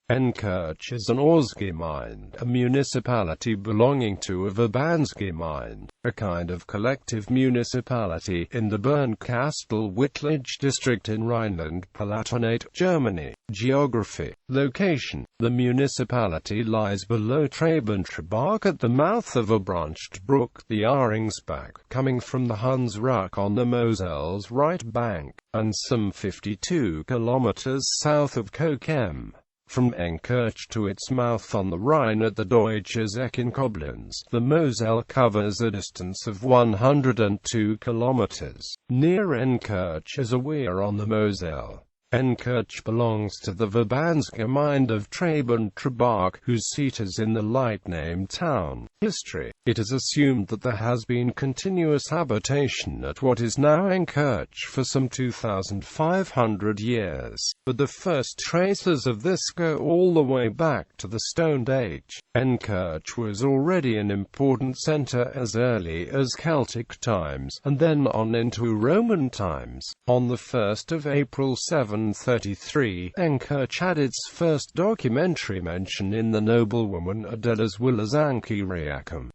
Enkirch is an Ortsgemeinde, a municipality belonging to a Verbandsgemeinde, a kind of collective municipality, in the Bernkastel-Wittlich district in Rhineland-Palatinate, Germany. Geography. Location. The municipality lies below Treben-Trebach at the mouth of a branched brook, the Aringsbach, coming from the Hunsrück on the Mosel's right bank, and some 52 kilometers south of Cochem. From Enkirch to its mouth on the Rhine at the Deutsches Eck in Koblenz, the Mosel covers a distance of 102 kilometers. Near Enkirch is a weir on the Mosel. Enkirch belongs to the Verbandsgemeinde of Treben-Trebach, whose seat is in the like-named town. History. It is assumed that there has been continuous habitation at what is now Enkirch for some 2,500 years, but the first traces of this go all the way back to the Stone Age. Enkirch was already an important centre as early as Celtic times, and then on into Roman times. On the 1st of April 733, Enkirch had its first documentary mention in the noblewoman Adela's will as Enkirch.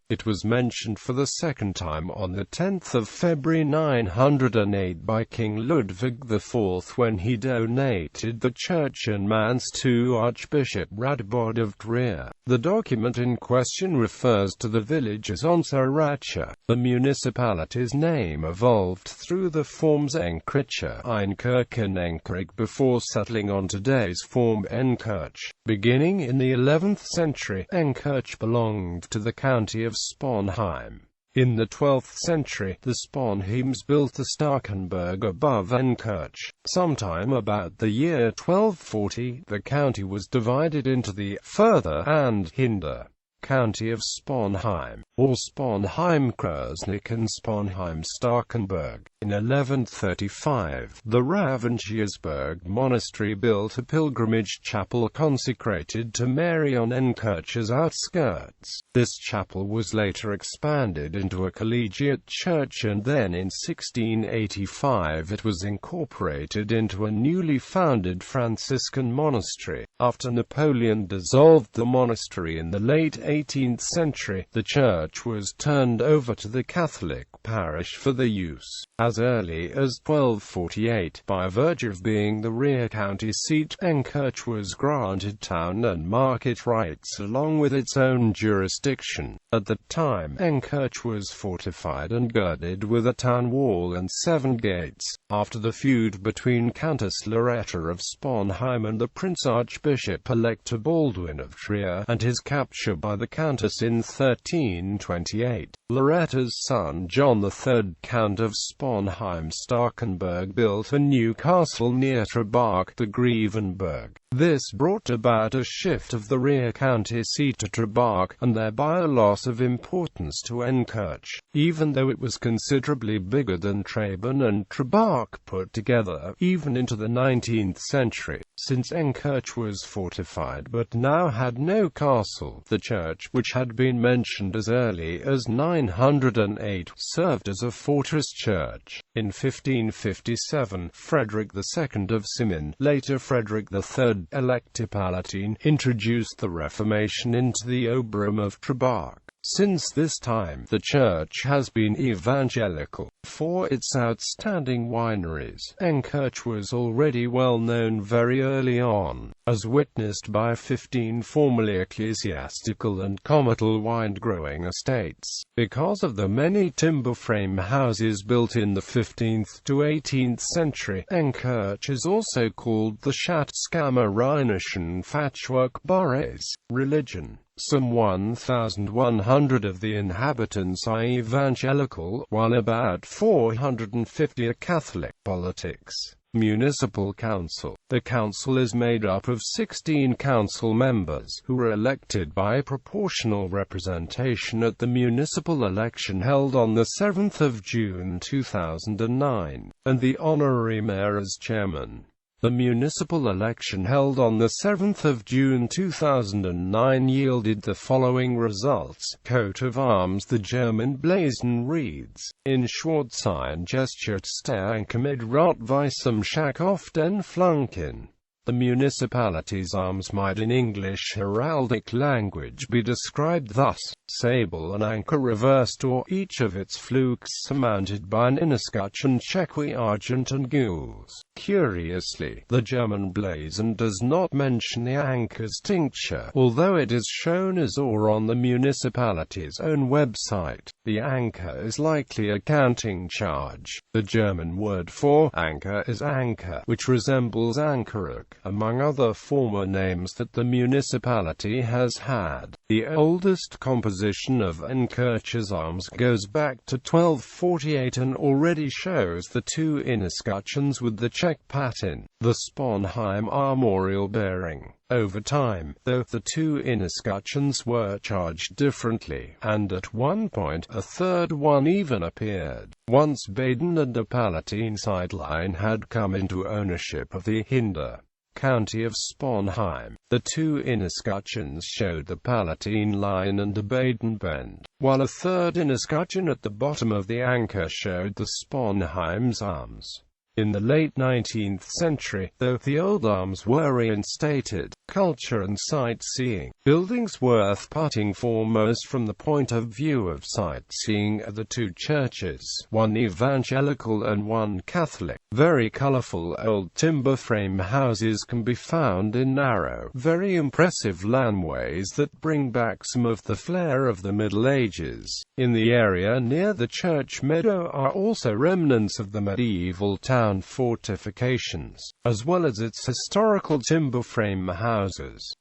It was mentioned for the second time on the 10th of February 908 by King Ludwig IV when he donated the church en masse to Archbishop Radbod of Trier. The document in question refers to the village as Onseracha. The municipality's name evolved through the forms Enkirch, Einkirch and Enkirch before settling on today's form Enkirch. Beginning in the 11th century, Enkirch belonged to the county of Sponheim. In the 12th century, the Sponheims built the Starkenberg above Enkirch. Sometime about the year 1240, the county was divided into the Further and Hinder county of Sponheim, or Sponheim-Krasnik and Sponheim-Starkenberg. In 1135, the Raventiusberg monastery built a pilgrimage chapel consecrated to Mary on Enkirch's outskirts. This chapel was later expanded into a collegiate church, and then in 1685 it was incorporated into a newly founded Franciscan monastery. After Napoleon dissolved the monastery in the late 18th century, the church was turned over to the Catholic parish for the use. As early as 1248, by virtue of being the rear county seat, Enkirch was granted town and market rights along with its own jurisdiction. At the time, Enkirch was fortified and girded with a town wall and 7 gates. After the feud between Countess Loretta of Sponheim and the Prince Archbishop-elect Baldwin of Trier, and his capture by the Countess in 1328, Loretta's son John III, Count of Sponheim-Starkenberg, built a new castle near Trebach, the Grevenberg. This brought about a shift of the rear county seat to Trebach, and thereby a loss of importance to Enkirch, even though it was considerably bigger than Treben and Trebach put together, even into the 19th century. Since Enkirch was fortified but now had no castle, the church, which had been mentioned as early as 908, served as a fortress church. In 1557, Frederick II of Simon, later Frederick III, Elector Palatine, introduced the Reformation into the Oberum of Trebach. Since this time, the church has been evangelical. For its outstanding wineries, Enkirch was already well known very early on, as witnessed by 15 formerly ecclesiastical and comital wine-growing estates. Because of the many timber frame houses built in the 15th to 18th century, Enkirch is also called the Schatzkammer-Rheinischen Fachwerkbauers. Religion. Some 1,100 of the inhabitants are evangelical, while about 450 are Catholic. Politics. Municipal Council. The council is made up of 16 council members, who are elected by proportional representation at the municipal election held on the 7th of June 2009, and the honorary mayor as chairman. The municipal election held on the 7th of June 2009 yielded the following results. Coat of arms. The German blazon reads, in Schwarzeingeschützte Anke mit Rot-Weißem Schack auf den Flanken. The municipality's arms might in English heraldic language be described thus: sable and anchor reversed, or each of its flukes surmounted by an escutcheon, chequy argent and gules. Curiously, the German blazon does not mention the anchor's tincture, although it is shown as or on the municipality's own website. The anchor is likely a counting charge. The German word for anchor is anchor, which resembles Enkirch, among other former names that the municipality has had. The oldest composition of Enkirch's arms goes back to 1248 and already shows the two escutcheons with the Czech patin, the Sponheim armorial bearing. Over time, though, the two escutcheons were charged differently, and at one point a third one even appeared. Once Baden and the Palatine sideline had come into ownership of the Hinder County of Sponheim, the two escutcheons showed the Palatine line and the Baden bend, while a third escutcheon at the bottom of the anchor showed the Sponheim's arms. In the late 19th century, though, the old arms were reinstated. Culture and sightseeing. Buildings worth parting foremost from the point of view of sightseeing are the two churches, one evangelical and one Catholic. Very colorful old timber frame houses can be found in narrow, very impressive laneways that bring back some of the flair of the Middle Ages. In the area near the church meadow are also remnants of the medieval town fortifications, as well as its historical timber frame houses.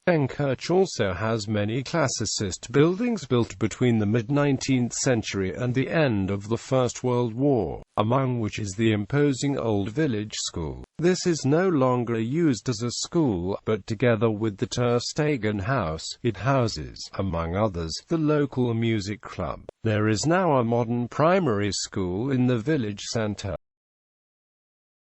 Enkirch also has many classicist buildings built between the mid-19th century and the end of the First World War, among which is the imposing old village school. This is no longer used as a school, but together with the Tersteegen House, it houses, among others, the local music club. There is now a modern primary school in the village centre.